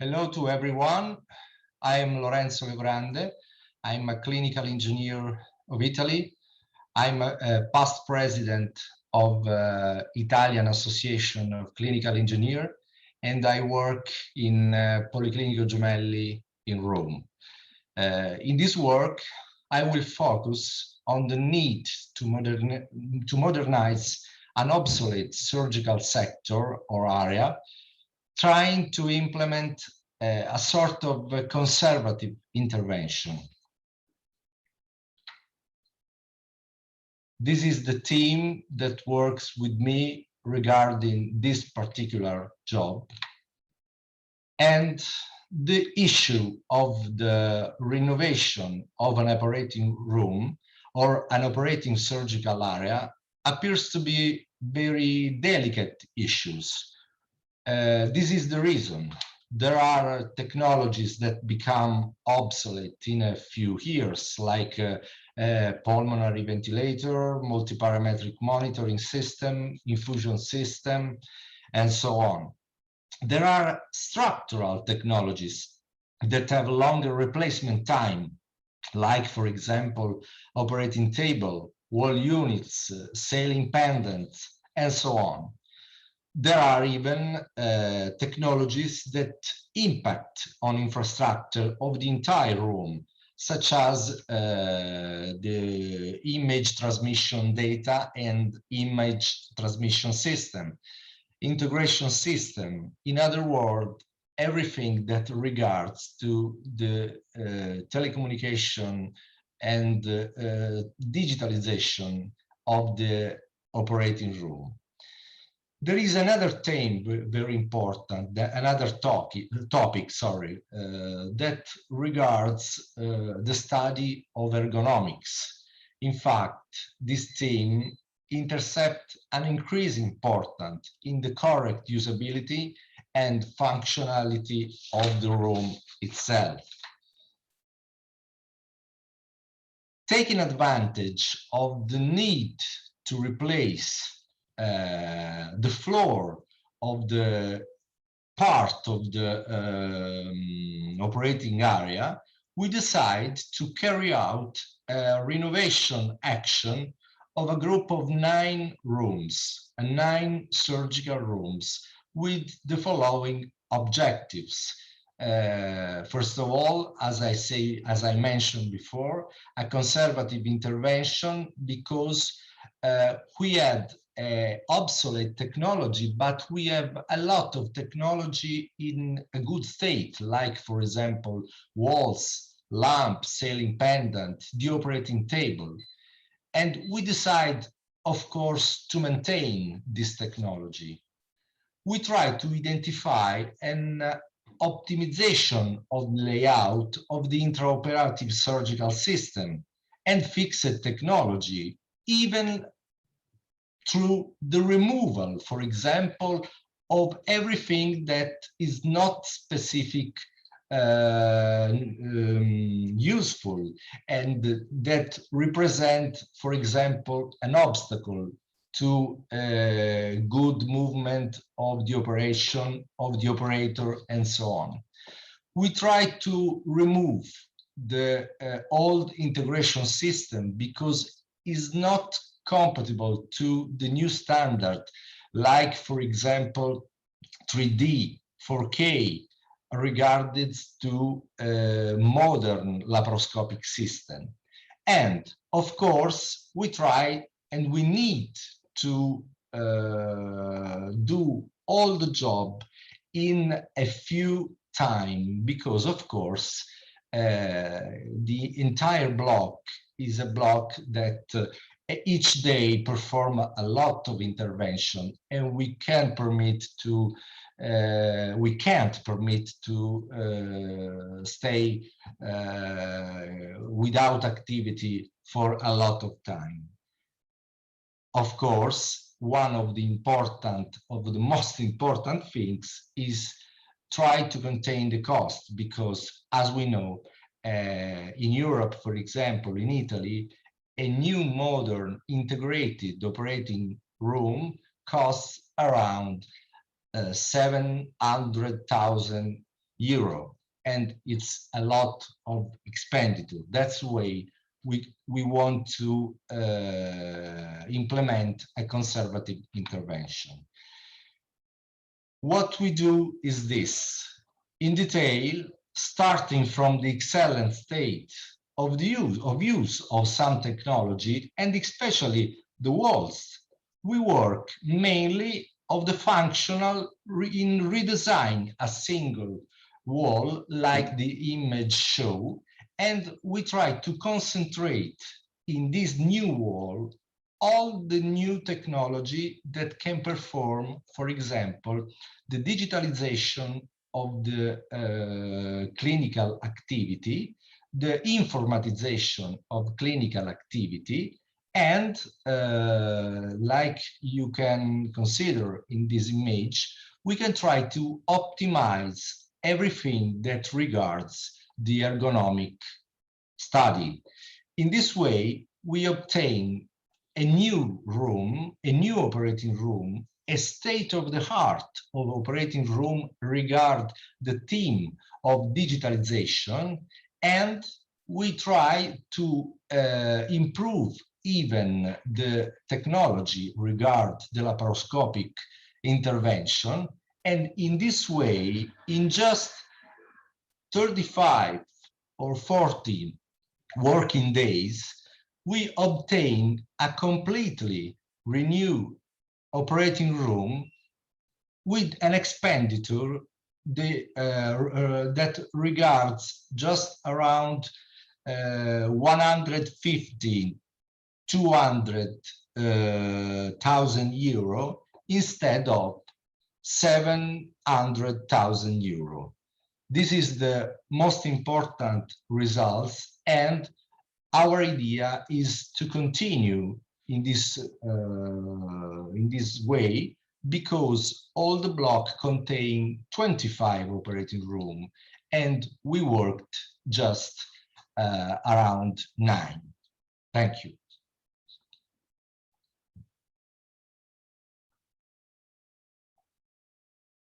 Hello to everyone. I am Lorenzo Leogrande. I'm a clinical engineer of Italy. I'm a past president of Italian Association of Clinical Engineer, and I work in Policlinico Gemelli in Rome. In this work, I will focus on the need to modernize an obsolete surgical sector or area, trying to implement a sort of a conservative intervention. This is the team that works with me regarding this particular job. And the issue of the renovation of an operating room or an operating surgical area appears to be very delicate issues. This is the reason. There are technologies that become obsolete in a few years, like pulmonary ventilator, multiparametric monitoring system, infusion system, and so on. There are structural technologies that have longer replacement time, like, for example, operating table, wall units, sailing pendants, and so on. There are even technologies that impact on infrastructure of the entire room, such as the image transmission data and image transmission system, integration system. In other words, everything that regards to the telecommunication and digitalization of the operating room. There is another theme very important, another topic, that regards the study of ergonomics. In fact, this theme intercepts an increasing importance in the correct usability and functionality of the room itself. Taking advantage of the need to replace the floor of the part of the operating area, we decide to carry out a renovation action of a group of 9 rooms, 9 surgical rooms, with the following objectives. First of all, as I mentioned before, a conservative intervention, because we had obsolete technology, but we have a lot of technology in a good state, like, for example, walls, lamp, sailing pendant, the operating table. And we decide, of course, to maintain this technology. We try to identify an optimization of the layout of the intraoperative surgical system and fixed technology, even through the removal, for example, of everything that is not specific useful and that represent, for example, an obstacle to good movement of the operation, of the operator, and so on. We try to remove the old integration system because it's not compatible to the new standard, like, for example, 3D, 4K, regarded to modern laparoscopic system. And of course, we try and we need to do all the job in a few time, because of course the entire block is a block that each day perform a lot of intervention, and we can't permit to stay without activity for a lot of time. Of course, one of the most important things is try to contain the cost, because, as we know, in Europe, for example, in Italy, a new modern integrated operating room costs around 700,000 euro, and it's a lot of expenditure. That's the way we want to implement a conservative intervention. What we do is this, in detail, starting from the excellent state of the use of some technology, and especially the walls. We work mainly of the functional in redesign a single wall like the image show, and we try to concentrate in this new wall all the new technology that can perform, for example, the digitalization of the clinical activity, the informatization of clinical activity, and like you can consider in this image, we can try to optimize everything that regards the ergonomic study. In this way, we obtain a new room, a new operating room, a state-of-the-art of operating room regard the theme of digitalization, and we try to improve even the technology regard the laparoscopic intervention. And in this way, in just 35 or 40 working days, we obtain a completely renewed operating room with an expenditure that regards just around 150, 200,000 euro instead of 700,000 euro. This is the most important results, and our idea is to continue in this way, because all the block contain 25 operating room, and we worked just around 9. Thank you.